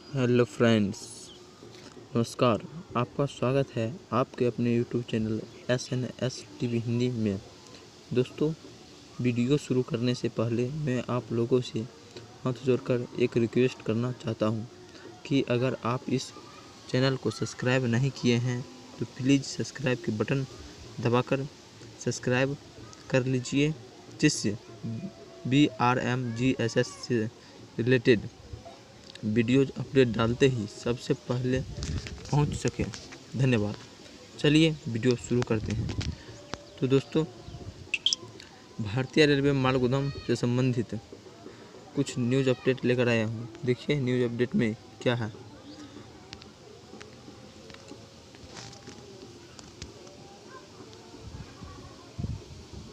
Hello friends, नमस्कार। आपका स्वागत है आपके अपने YouTube channel SNS TV Hindi में। दोस्तों, वीडियो शुरू करने से पहले मैं आप लोगों से हाथ जोड़कर एक रिक्वेस्ट करना चाहता हूं कि अगर आप इस चैनल को सब्सक्राइब नहीं किए हैं तो प्लीज़ सब्सक्राइब के बटन दबाकर सब्सक्राइब कर लीजिए, जिससे BRMGSS से रिलेटेड वीडियोज अपडेट डालते ही सबसे पहले पहुंच सके। धन्यवाद। चलिए वीडियो शुरू करते हैं। तो दोस्तों, भारतीय रेलवे माल गोदाम से संबंधित कुछ न्यूज़ अपडेट लेकर आया हूं। देखिए न्यूज़ अपडेट में क्या है।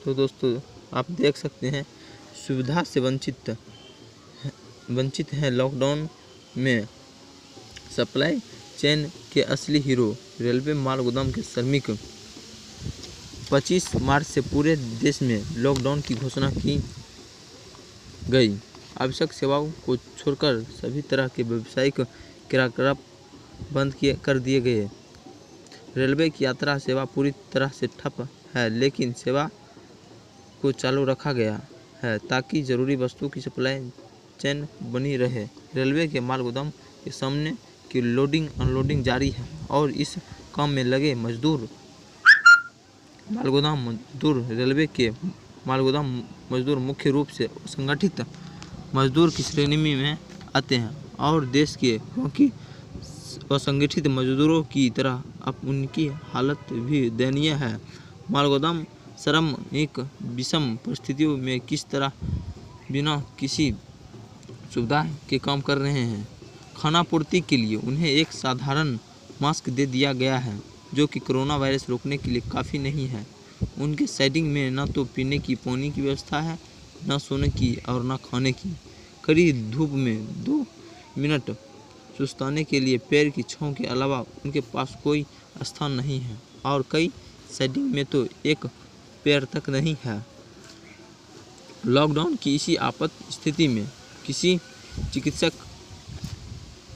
तो दोस्तों, आप देख सकते हैं, सुविधा से वंचित हैं लॉकडाउन में सप्लाई चेन के असली हीरो। रेलवे माल गोदाम के श्रमिक 25 मार्च से पूरे देश में लॉकडाउन की घोषणा की गई। आवश्यक सेवाओं को छोड़कर सभी तरह के व्यावसायिक क्रियाकलाप बंद कर दिए गए। रेलवे की यात्रा सेवा पूरी तरह से ठप है, लेकिन सेवा को चालू रखा गया है ताकि जरूरी वस्तुओं की सप्लाई चेन बनी रहे। रेलवे के माल गोदाम के सामने की लोडिंग अनलोडिंग जारी है और इस काम में लगे रेलवे के माल गोदाम मजदूर मुख्य रूप से असंगठित मजदूर की श्रेणी में आते हैं और देश के बाकी असंगठित मजदूरों की तरह अब उनकी हालत भी दयनीय है। माल गोदाम श्रमिक विषम परिस्थितियों में किस तरह बिना किसी सुविधा के काम कर रहे हैं। खाना पूर्ति के लिए उन्हें एक साधारण मास्क दे दिया गया है, जो कि कोरोना वायरस रोकने के लिए काफ़ी नहीं है। उनके साइडिंग में न तो पीने की पानी की व्यवस्था है, न सोने की और न खाने की। कड़ी धूप में 2 मिनट सुस्ताने के लिए पैर की छांव के अलावा उनके पास कोई स्थान नहीं है और कई साइडिंग में तो एक पैर तक नहीं है। लॉकडाउन की इसी आपात स्थिति में किसी चिकित्सक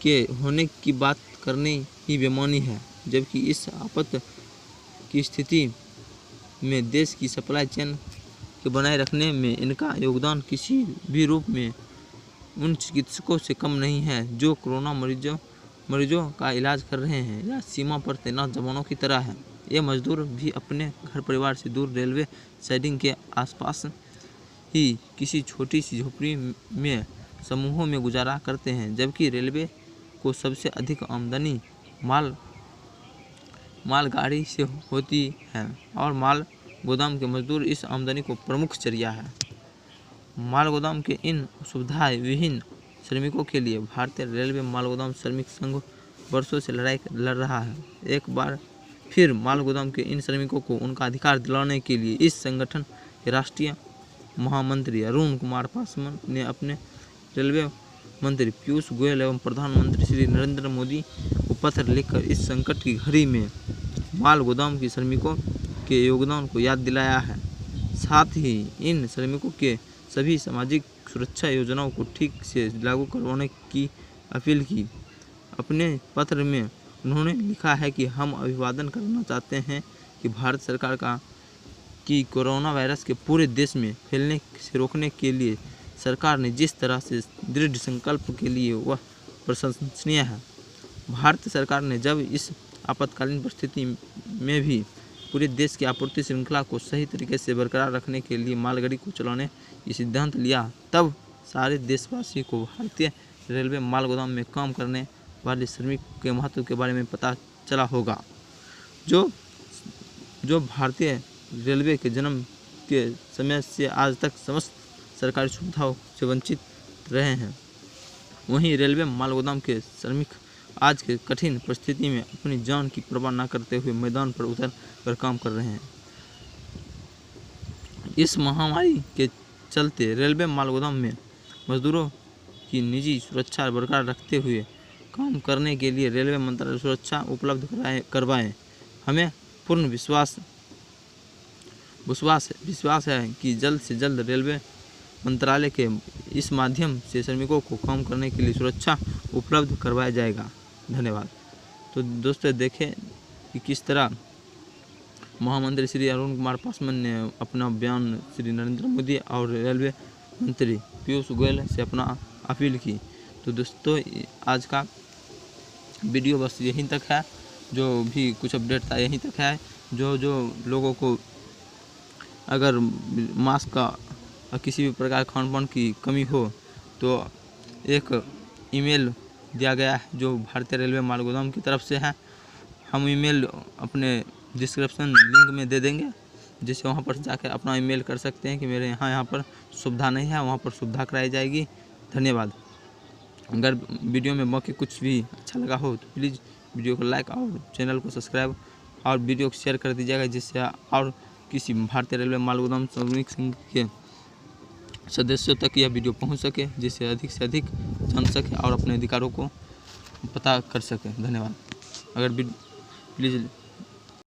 के होने की बात करनी ही बेमानी है, जबकि इस आपात की स्थिति में देश की सप्लाई चेन के बनाए रखने में इनका योगदान किसी भी रूप में उन चिकित्सकों से कम नहीं है जो कोरोना मरीजों का इलाज कर रहे हैं या सीमा पर तैनात जवानों की तरह है। ये मजदूर भी अपने घर परिवार से दूर रेलवे साइडिंग के आसपास ही किसी छोटी सी झोपड़ी में समूहों में गुजारा करते हैं, जबकि रेलवे को सबसे अधिक आमदनी मालगाड़ी से होती है और माल गोदाम के मजदूर इस आमदनी को प्रमुख जरिया है। माल गोदाम के इन सुविधा विहीन श्रमिकों के लिए भारतीय रेलवे माल गोदाम श्रमिक संघ वर्षों से लड़ाई लड़ रहा है। एक बार फिर माल गोदाम के इन श्रमिकों को उनका अधिकार दिलाने के लिए इस संगठन के राष्ट्रीय महामंत्री अरुण कुमार पासवान ने अपने रेलवे मंत्री पीयूष गोयल एवं प्रधानमंत्री श्री नरेंद्र मोदी को पत्र लिखकर इस संकट की घड़ी में माल गोदाम के श्रमिकों के योगदान को याद दिलाया है। साथ ही इन श्रमिकों के सभी सामाजिक सुरक्षा योजनाओं को ठीक से लागू करवाने की अपील की। अपने पत्र में उन्होंने लिखा है कि हम अभिवादन करना चाहते हैं कि भारत सरकार की कोरोना वायरस के पूरे देश में फैलने से रोकने के लिए सरकार ने जिस तरह से दृढ़ संकल्प के लिए वह प्रशंसनीय है। भारत सरकार ने जब इस आपातकालीन परिस्थिति में भी पूरे देश की आपूर्ति श्रृंखला को सही तरीके से बरकरार रखने के लिए मालगाड़ी को चलाने की सिद्धांत लिया, तब सारे देशवासी को भारतीय रेलवे माल गोदाम में काम करने वाले श्रमिक के महत्व के बारे में पता चला होगा, जो भारतीय रेलवे के जन्म के समय से आज तक समस्त सरकारी सुविधाओं से वंचित रहे हैं। वहीं रेलवे माल गोदाम के श्रमिक आज के कठिन परिस्थिति में अपनी जान की परवाह न करते हुए मैदान पर उतर कर काम कर रहे हैं। इस महामारी के चलते रेलवे माल गोदाम में मजदूरों की निजी सुरक्षा बरकरार रखते हुए काम करने के लिए रेलवे मंत्रालय सुरक्षा उपलब्ध करवाएं। हमें पूर्ण विश्वास है कि जल्द से जल्द रेलवे मंत्रालय के इस माध्यम से श्रमिकों को काम करने के लिए सुरक्षा उपलब्ध करवाया जाएगा। धन्यवाद। तो दोस्तों देखें कि किस तरह महामंत्री श्री अरुण कुमार पासवान ने अपना बयान श्री नरेंद्र मोदी और रेलवे मंत्री पीयूष गोयल से अपना अपील की। तो दोस्तों आज का वीडियो बस यहीं तक है, जो भी कुछ अपडेट था यहीं तक है। जो लोगों को अगर मास्क का किसी भी प्रकार खान पान की कमी हो तो एक ईमेल दिया गया है जो भारतीय रेलवे माल गोदाम की तरफ से है। हम ईमेल अपने डिस्क्रिप्शन लिंक में दे देंगे, जिससे वहाँ पर जाकर अपना ईमेल कर सकते हैं कि मेरे यहाँ पर सुविधा नहीं है, वहाँ पर सुविधा कराई जाएगी। धन्यवाद। अगर वीडियो में बाकी कुछ भी अच्छा लगा हो तो प्लीज़ वीडियो को लाइक और चैनल को सब्सक्राइब और वीडियो को शेयर कर दीजिएगा, जिससे और किसी भारतीय रेलवे माल गोदाम श्रमिक संघ के सदस्यों तक यह वीडियो पहुंच सके, जिससे अधिक से अधिक जान सके और अपने अधिकारों को पता कर सके। धन्यवाद। अगर प्लीज़